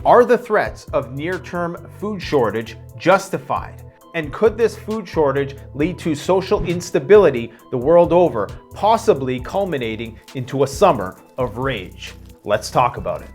Are the threats of near-term food shortage justified? And could this food shortage lead to social instability the world over, possibly culminating into a summer of rage? Let's talk about it.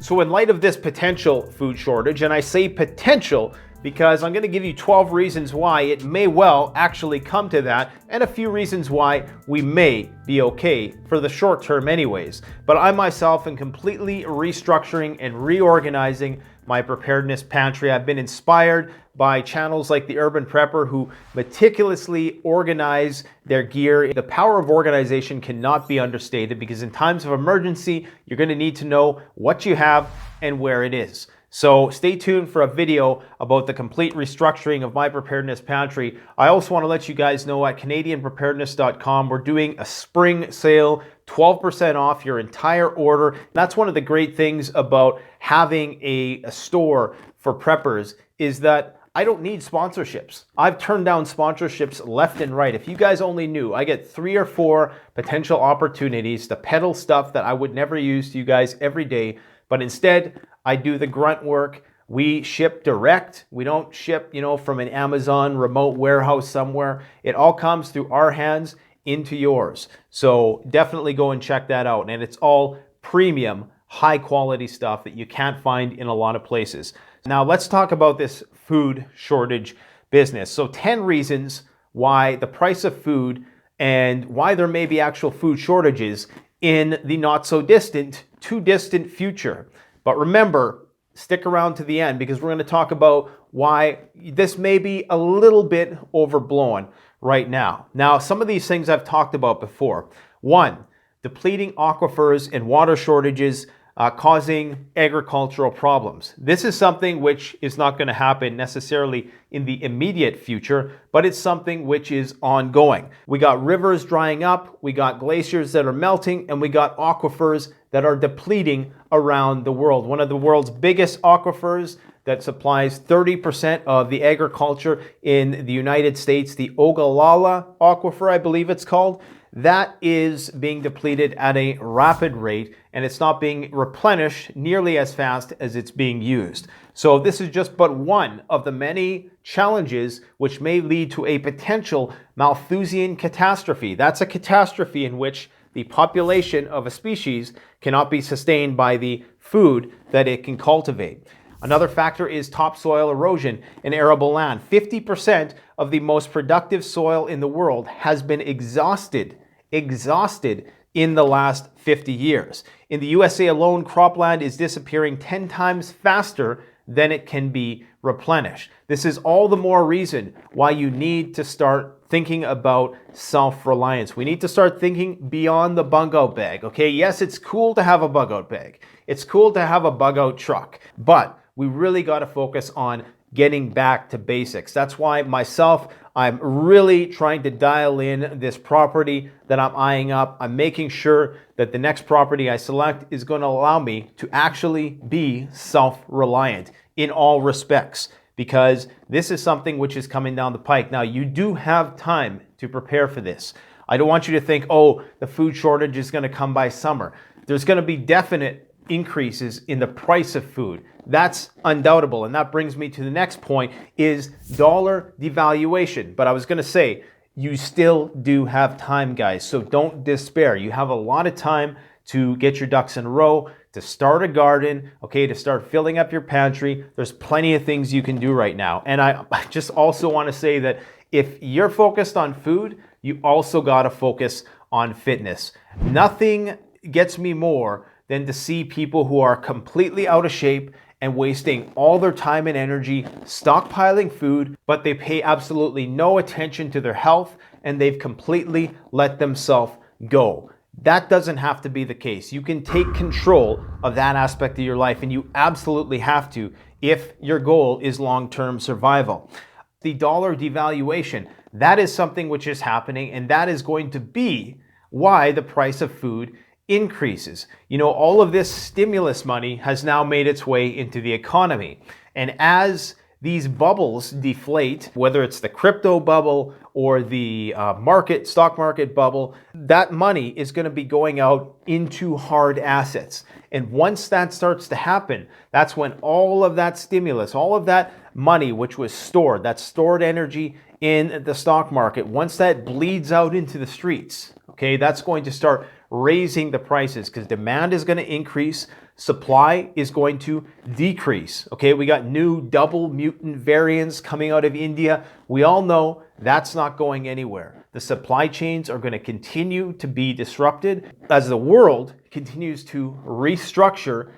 So in light of this potential food shortage, and I say potential because I'm going to give you 12 reasons why it may well actually come to that, and a few reasons why we may be okay for the short term anyways. But I myself am completely restructuring and reorganizing my preparedness pantry. I've been inspired by channels like the Urban Prepper who meticulously organize their gear. The power of organization cannot be understated because in times of emergency, you're going to need to know what you have and where it is. So stay tuned for a video about the complete restructuring of my preparedness pantry. I also want to let you guys know at CanadianPreparedness.com we're doing a spring sale, 12% off your entire order. That's one of the great things about having a store for preppers is that I don't need sponsorships. I've turned down sponsorships left and right. If you guys only knew, I get 3 or 4 potential opportunities to peddle stuff that I would never use to you guys every day, but instead I do the grunt work. We ship direct. We don't ship, from an Amazon remote warehouse somewhere. It all comes through our hands into yours. So definitely go and check that out. And it's all premium, high quality stuff that you can't find in a lot of places. Now let's talk about this food shortage business. So 10 reasons why the price of food and why there may be actual food shortages in the not so distant, too distant future. But remember, stick around to the end because we're going to talk about why this may be a little bit overblown right now. Now, some of these things I've talked about before. 1, depleting aquifers and water shortages causing agricultural problems. This is something which is not going to happen necessarily in the immediate future, but it's something which is ongoing. We got rivers drying up, we got glaciers that are melting, and we got aquifers that are depleting around the world. One of the world's biggest aquifers that supplies 30% of the agriculture in the United States, the Ogallala Aquifer, I believe it's called, that is being depleted at a rapid rate and it's not being replenished nearly as fast as it's being used. So this is just but one of the many challenges which may lead to a potential Malthusian catastrophe. That's a catastrophe in which the population of a species cannot be sustained by the food that it can cultivate. Another factor is topsoil erosion in arable land. 50% of the most productive soil in the world has been exhausted in the last 50 years. In the USA alone, cropland is disappearing 10 times faster than it can be replenished. This is all the more reason why you need to start thinking about self-reliance. We need to start thinking beyond the bug-out bag, okay? Yes, it's cool to have a bug-out bag. It's cool to have a bug-out truck, but we really got to focus on getting back to basics. That's why myself, I'm really trying to dial in this property that I'm eyeing up. I'm making sure that the next property I select is going to allow me to actually be self-reliant in all respects, because this is something which is coming down the pike. Now, you do have time to prepare for this. I don't want you to think, oh, the food shortage is going to come by summer. There's going to be definite increases in the price of food. That's undoubtable. And that brings me to the next point is dollar devaluation. But I was going to say, you still do have time, guys. So don't despair. You have a lot of time to get your ducks in a row, to start a garden, okay, to start filling up your pantry. There's plenty of things you can do right now. And I just also want to say that if you're focused on food, you also got to focus on fitness. Nothing gets me more than to see people who are completely out of shape and wasting all their time and energy stockpiling food, but they pay absolutely no attention to their health and they've completely let themselves go. That doesn't have to be the case. You can take control of that aspect of your life, and you absolutely have to if your goal is long-term survival. The dollar devaluation, that is something which is happening, and that is going to be why the price of food increases. All of this stimulus money has now made its way into the economy. And as these bubbles deflate, whether it's the crypto bubble or the stock market bubble, that money is going to be going out into hard assets. And once that starts to happen, that's when all of that stimulus, all of that money which was stored, that stored energy in the stock market, once that bleeds out into the streets, okay, that's going to start raising the prices because demand is going to increase, supply is going to decrease. Okay, we got new double mutant variants coming out of India. We all know that's not going anywhere. The supply chains are going to continue to be disrupted as the world continues to restructure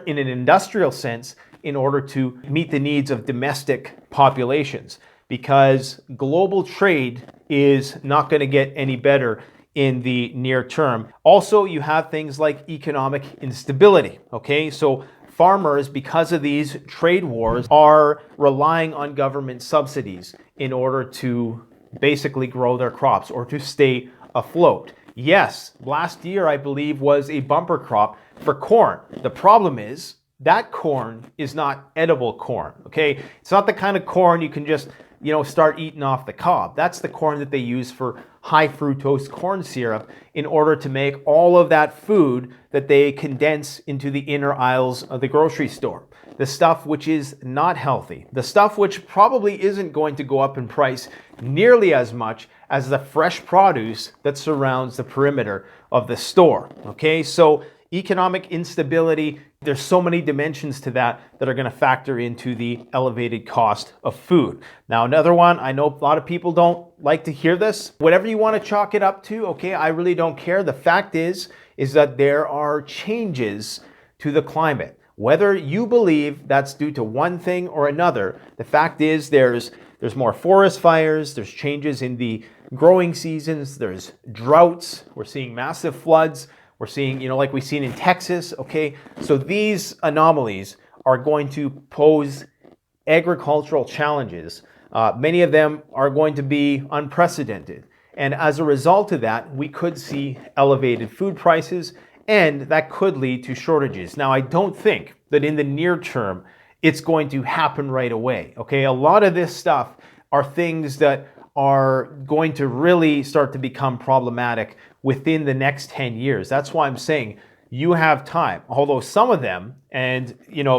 in an industrial sense in order to meet the needs of domestic populations, because global trade is not going to get any better in the near term. Also, you have things like economic instability, okay? So farmers, because of these trade wars, are relying on government subsidies in order to basically grow their crops or to stay afloat. Yes, last year, I believe, was a bumper crop for corn. The problem is that corn is not edible corn, okay? It's not the kind of corn you can just, start eating off the cob. That's the corn that they use for high fructose corn syrup in order to make all of that food that they condense into the inner aisles of the grocery store. The stuff which is not healthy, the stuff which probably isn't going to go up in price nearly as much as the fresh produce that surrounds the perimeter of the store. Okay, so economic instability, there's so many dimensions to that are going to factor into the elevated cost of food. Now, another one, I know a lot of people don't like to hear this. Whatever you want to chalk it up to, okay, I really don't care. The fact is that there are changes to the climate. Whether you believe that's due to one thing or another, the fact is there's more forest fires, there's changes in the growing seasons, there's droughts, we're seeing massive floods, we're seeing, like we've seen in Texas, okay? So these anomalies are going to pose agricultural challenges. Many of them are going to be unprecedented. And as a result of that, we could see elevated food prices, and that could lead to shortages. Now, I don't think that in the near term, it's going to happen right away, okay? A lot of this stuff are things that are going to really start to become problematic within the next 10 years. That's why I'm saying you have time. Although some of them, and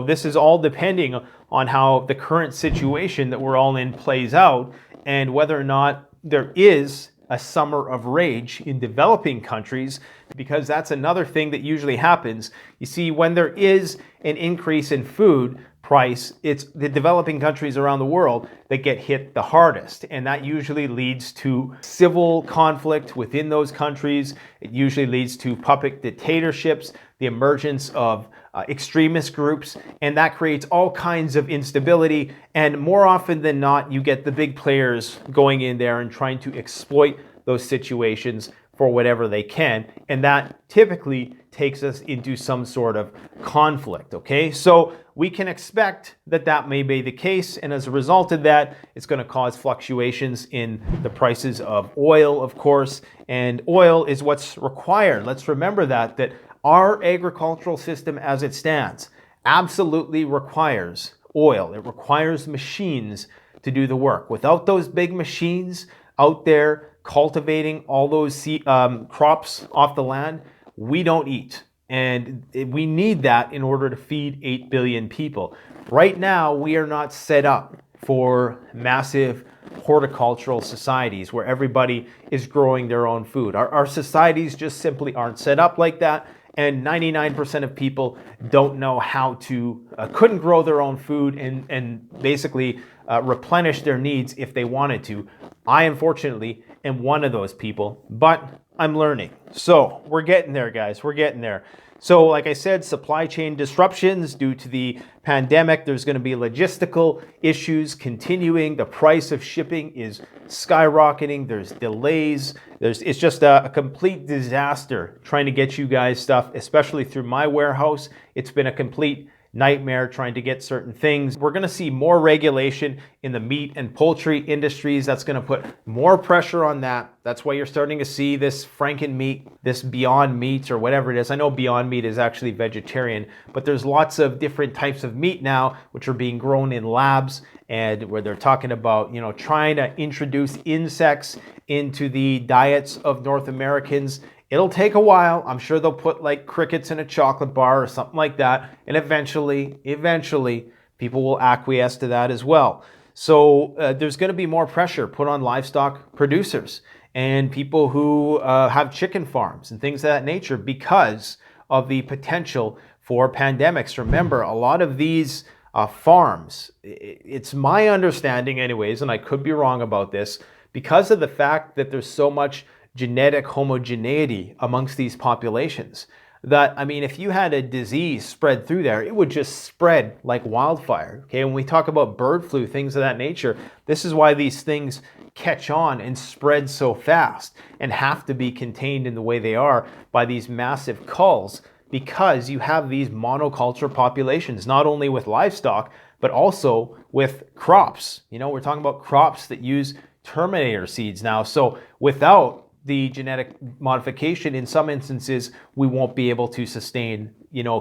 this is all depending on how the current situation that we're all in plays out and whether or not there is a summer of rage in developing countries, because that's another thing that usually happens. You see, when there is an increase in food price, it's the developing countries around the world that get hit the hardest. And that usually leads to civil conflict within those countries. It usually leads to puppet dictatorships, the emergence of extremist groups, and that creates all kinds of instability. And more often than not, you get the big players going in there and trying to exploit those situations for whatever they can. And that typically takes us into some sort of conflict, okay? So we can expect that may be the case. And as a result of that, it's going to cause fluctuations in the prices of oil, of course. And oil is what's required. Let's remember that our agricultural system as it stands absolutely requires oil. It requires machines to do the work. Without those big machines out there cultivating all those crops off the land, we don't eat. And we need that in order to feed 8 billion people. Right now, we are not set up for massive horticultural societies where everybody is growing their own food. Our societies just simply aren't set up like that. And 99% of people don't know how to, couldn't grow their own food and basically replenish their needs if they wanted to. I, unfortunately, am one of those people, but I'm learning. So we're getting there, guys. We're getting there. So like I said, supply chain disruptions due to the pandemic. There's going to be logistical issues continuing. The price of shipping is skyrocketing. There's delays. It's just a complete disaster trying to get you guys stuff, especially through my warehouse. It's been a complete nightmare trying to get certain things. We're going to see more regulation in the meat and poultry industries. That's going to put more pressure on that. That's why you're starting to see this Franken meat, this Beyond Meat or whatever it is. I know Beyond Meat is actually vegetarian, but there's lots of different types of meat now which are being grown in labs, and where they're talking about, trying to introduce insects into the diets of North Americans. It'll take a while. I'm sure they'll put like crickets in a chocolate bar or something like that. And eventually, people will acquiesce to that as well. So there's going to be more pressure put on livestock producers and people who have chicken farms and things of that nature because of the potential for pandemics. Remember, a lot of these farms, it's my understanding anyways, and I could be wrong about this, because of the fact that there's so much genetic homogeneity amongst these populations, that, if you had a disease spread through there, it would just spread like wildfire. Okay, when we talk about bird flu, things of that nature, this is why these things catch on and spread so fast and have to be contained in the way they are by these massive culls, because you have these monoculture populations, not only with livestock, but also with crops. We're talking about crops that use terminator seeds now. So without the genetic modification, in some instances, we won't be able to sustain,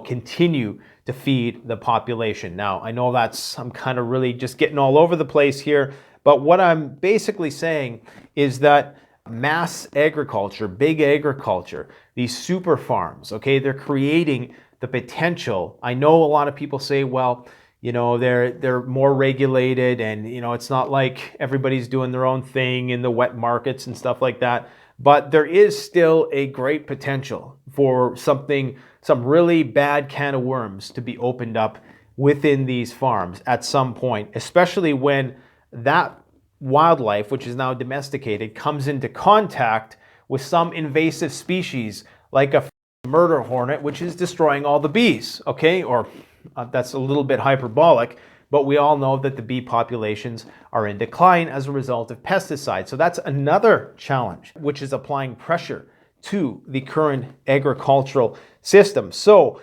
continue to feed the population. Now, I know I'm kind of really just getting all over the place here, but what I'm basically saying is that mass agriculture, big agriculture, these super farms, okay, they're creating the potential. I know a lot of people say, well, they're more regulated, and it's not like everybody's doing their own thing in the wet markets and stuff like that. But there is still a great potential for some really bad can of worms to be opened up within these farms at some point, especially when that wildlife, which is now domesticated, comes into contact with some invasive species like a murder hornet, which is destroying all the bees, okay? Or that's a little bit hyperbolic, but we all know that the bee populations are in decline as a result of pesticides. So that's another challenge, which is applying pressure to the current agricultural system. So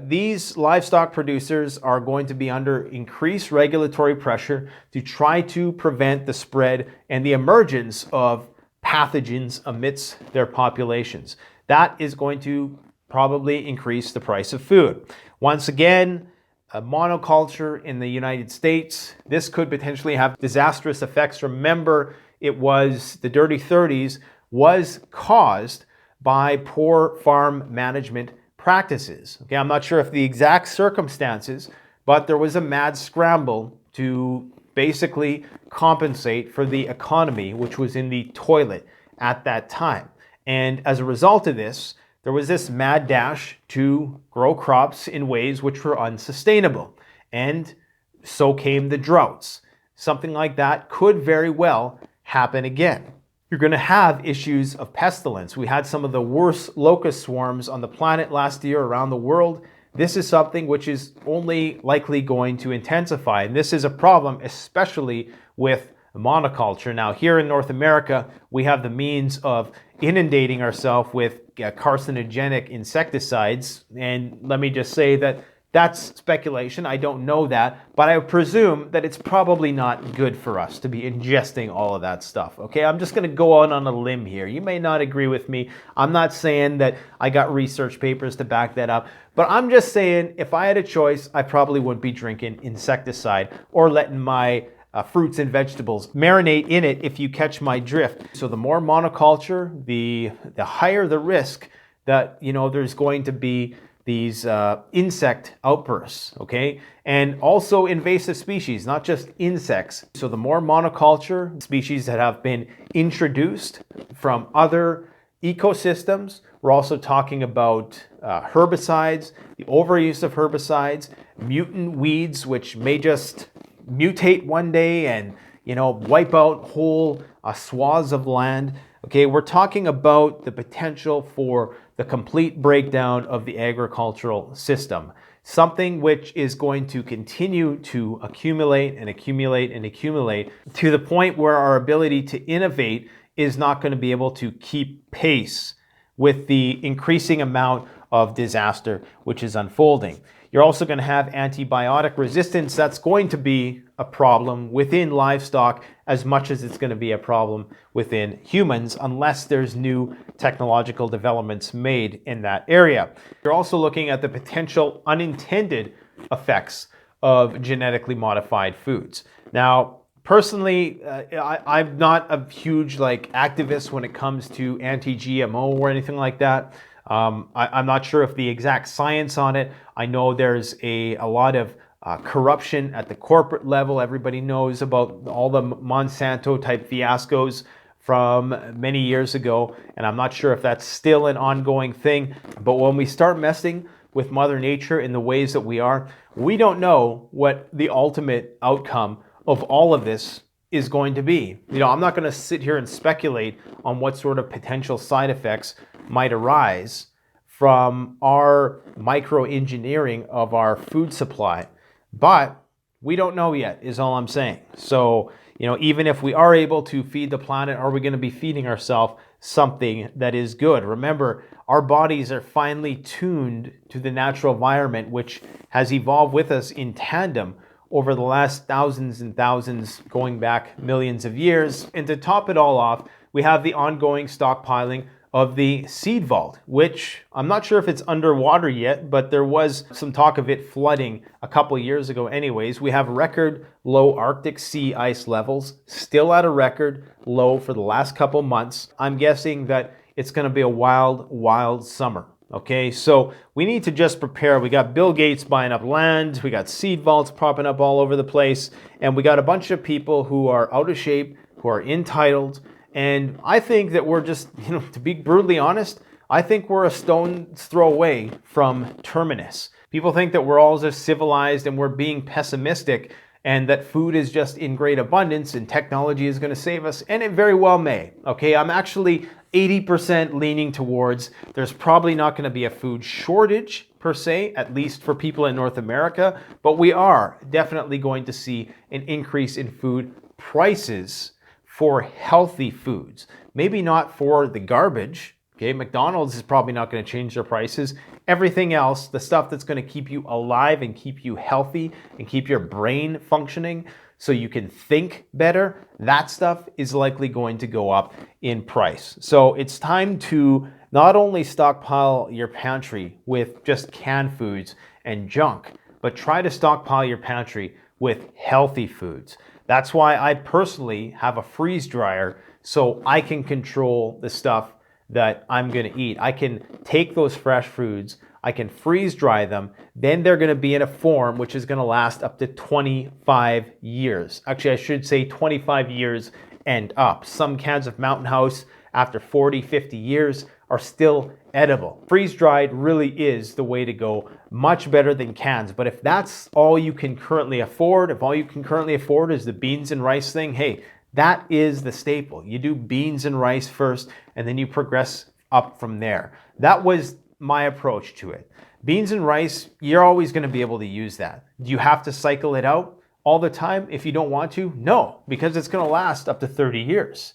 these livestock producers are going to be under increased regulatory pressure to try to prevent the spread and the emergence of pathogens amidst their populations. That is going to probably increase the price of food. Once again, a monoculture in the United States, this could potentially have disastrous effects. Remember, the dirty 30s was caused by poor farm management practices. Okay, I'm not sure if the exact circumstances, but there was a mad scramble to basically compensate for the economy, which was in the toilet at that time. And as a result of this, there was this mad dash to grow crops in ways which were unsustainable. And so came the droughts. Something like that could very well happen again. You're going to have issues of pestilence. We had some of the worst locust swarms on the planet last year around the world. This is something which is only likely going to intensify. And this is a problem, especially with monoculture. Now, here in North America, we have the means of inundating ourselves with carcinogenic insecticides. And let me just say that that's speculation. I don't know that, but I presume that it's probably not good for us to be ingesting all of that stuff. Okay, I'm just going to go out on a limb here. You may not agree with me. I'm not saying that I got research papers to back that up, but I'm just saying if I had a choice, I probably wouldn't be drinking insecticide or letting my fruits and vegetables marinate in it, if you catch my drift. So the more monoculture, the higher the risk that there's going to be these insect outbursts, okay? And also invasive species, not just insects. So the more monoculture, species that have been introduced from other ecosystems. We're also talking about herbicides, the overuse of herbicides, mutant weeds, which may just mutate one day and wipe out whole swaths of land. Okay, we're talking about the potential for the complete breakdown of the agricultural system, something which is going to continue to accumulate and accumulate and accumulate to the point where our ability to innovate is not going to be able to keep pace with the increasing amount of disaster which is unfolding. You're also going to have antibiotic resistance. That's going to be a problem within livestock as much as it's going to be a problem within humans, unless there's new technological developments made in that area. You're also looking at the potential unintended effects of genetically modified foods. Now, personally, I'm not a huge activist when it comes to anti-GMO or anything like that. I'm not sure if the exact science on it. I know there's a lot of corruption at the corporate level. Everybody knows about all the Monsanto type fiascos from many years ago, and I'm not sure if that's still an ongoing thing. But when we start messing with Mother Nature in the ways that we don't know what the ultimate outcome of all of this is going to be. I'm not going to sit here and speculate on what sort of potential side effects might arise from our microengineering of our food supply, but we don't know yet, is all I'm saying. So, even if we are able to feed the planet, are we going to be feeding ourselves something that is good? Remember, our bodies are finely tuned to the natural environment, which has evolved with us in tandem over the last thousands and thousands, going back millions of years. And to top it all off, we have the ongoing stockpiling of the seed vault, which I'm not sure if it's underwater yet, but there was some talk of it flooding a couple of years ago anyways. We have record low Arctic sea ice levels, still at a record low for the last couple months. I'm guessing that it's going to be a wild, wild summer. Okay, so we need to just prepare. We got Bill Gates buying up land, we got seed vaults popping up all over the place, and we got a bunch of people who are out of shape, who are entitled. And I think that we're just, to be brutally honest, I think we're a stone's throw away from terminus. People think that we're all just civilized and we're being pessimistic and that food is just in great abundance and technology is going to save us, and it very well may. Okay, I'm actually 80% leaning towards there's probably not going to be a food shortage per se, at least for people in North America, but we are definitely going to see an increase in food prices for healthy foods. Maybe not for the garbage. Okay, McDonald's is probably not going to change their prices. Everything else, the stuff that's going to keep you alive and keep you healthy and keep your brain functioning so you can think better, that stuff is likely going to go up in price. So it's time to not only stockpile your pantry with just canned foods and junk, but try to stockpile your pantry with healthy foods. That's why I personally have a freeze dryer so I can control the stuff that I'm going to eat. I can take those fresh foods, I can freeze dry them, then they're going to be in a form which is going to last up to 25 years. Actually, I should say 25 years and up. Some cans of Mountain House after 40, 50 years are still edible. Freeze-dried really is the way to go, much better than cans. But if that's all you can currently afford, if all you can currently afford is the beans and rice thing, hey, that is the staple. You do beans and rice first, and then you progress up from there. That was my approach to it. Beans and rice, you're always going to be able to use that. Do you have to cycle it out all the time if you don't want to? No, because it's going to last up to 30 years.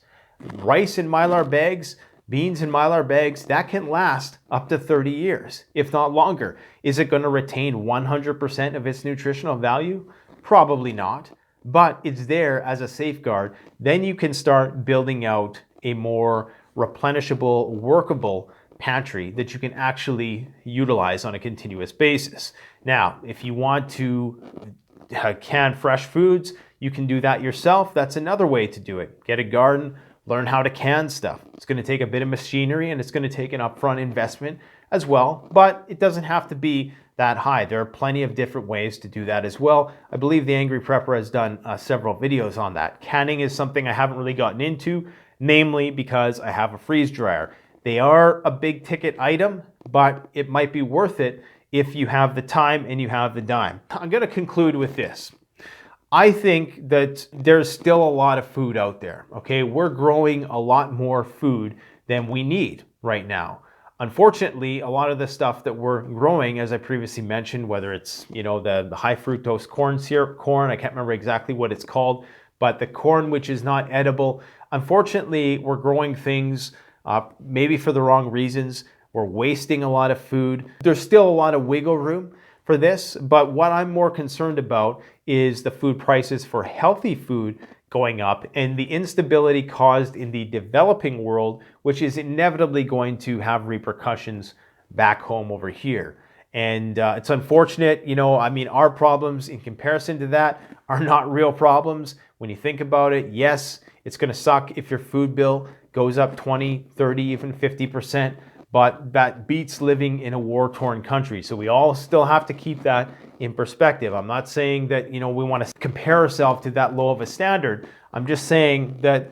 Rice in Mylar bags, beans in Mylar bags, that can last up to 30 years, if not longer. Is it going to retain 100% of its nutritional value? Probably not, but it's there as a safeguard. Then you can start building out a more replenishable, workable pantry that you can actually utilize on a continuous basis. Now, if you want to can fresh foods, you can do that yourself. That's another way to do it. Get a garden, learn how to can stuff. It's going to take a bit of machinery and it's going to take an upfront investment as well, but it doesn't have to be that high. There are plenty of different ways to do that as well. I believe the Angry Prepper has done several videos on that. Canning is something I haven't really gotten into, namely because I have a freeze dryer. They are a big ticket item, but it might be worth it if you have the time and you have the dime. I'm going to conclude with this. I think that there's still a lot of food out there, okay? We're growing a lot more food than we need right now. Unfortunately, a lot of the stuff that we're growing, as I previously mentioned, whether it's, the high fructose corn syrup corn, I can't remember exactly what it's called, but the corn which is not edible, unfortunately, we're growing things maybe for the wrong reasons. We're wasting a lot of food. There's still a lot of wiggle room for this, but what I'm more concerned about is the food prices for healthy food going up and the instability caused in the developing world, which is inevitably going to have repercussions back home over here. And it's unfortunate, I mean, our problems in comparison to that are not real problems. When you think about it, yes, it's going to suck if your food bill goes up 20, 30, even 50%, but that beats living in a war-torn country. So we all still have to keep that in perspective. I'm not saying that, we want to compare ourselves to that low of a standard. I'm just saying that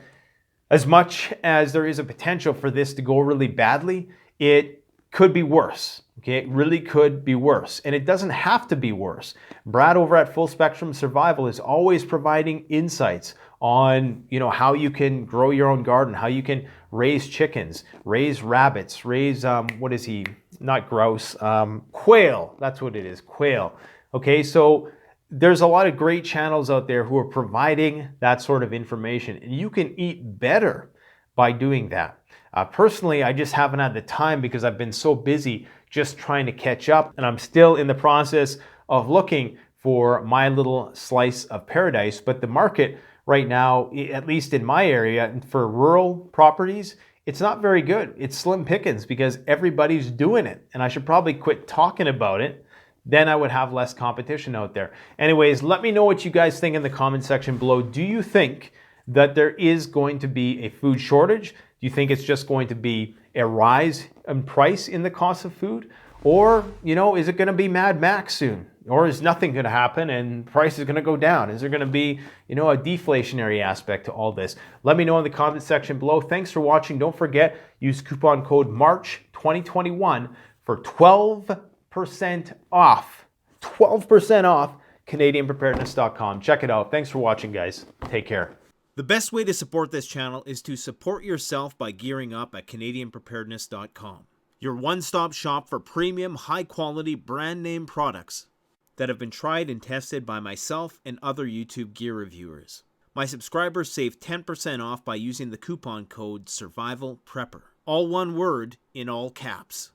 as much as there is a potential for this to go really badly, it could be worse. Okay, it really could be worse. And it doesn't have to be worse. Brad over at Full Spectrum Survival is always providing insights on, how you can grow your own garden, how you can raise chickens, raise rabbits, raise, not grouse, quail. That's what it is, quail. Okay, so there's a lot of great channels out there who are providing that sort of information. And you can eat better by doing that. Personally, I just haven't had the time because I've been so busy just trying to catch up, and I'm still in the process of looking for my little slice of paradise. But the market right now, at least in my area, for rural properties, it's not very good. It's slim pickings because everybody's doing it, and I should probably quit talking about it. Then I would have less competition out there. Anyways, let me know what you guys think in the comment section below. Do you think that there is going to be a food shortage? Do you think it's just going to be a rise in price in the cost of food? Or, is it going to be Mad Max soon? Or is nothing going to happen and price is going to go down? Is there going to be, a deflationary aspect to all this? Let me know in the comment section below. Thanks for watching. Don't forget, use coupon code MARCH2021 for 12% off. 12% off CanadianPreparedness.com. Check it out. Thanks for watching, guys. Take care. The best way to support this channel is to support yourself by gearing up at CanadianPreparedness.com. Your one-stop shop for premium, high-quality, brand-name products that have been tried and tested by myself and other YouTube gear reviewers. My subscribers save 10% off by using the coupon code SURVIVALPREPPER. All one word in all caps.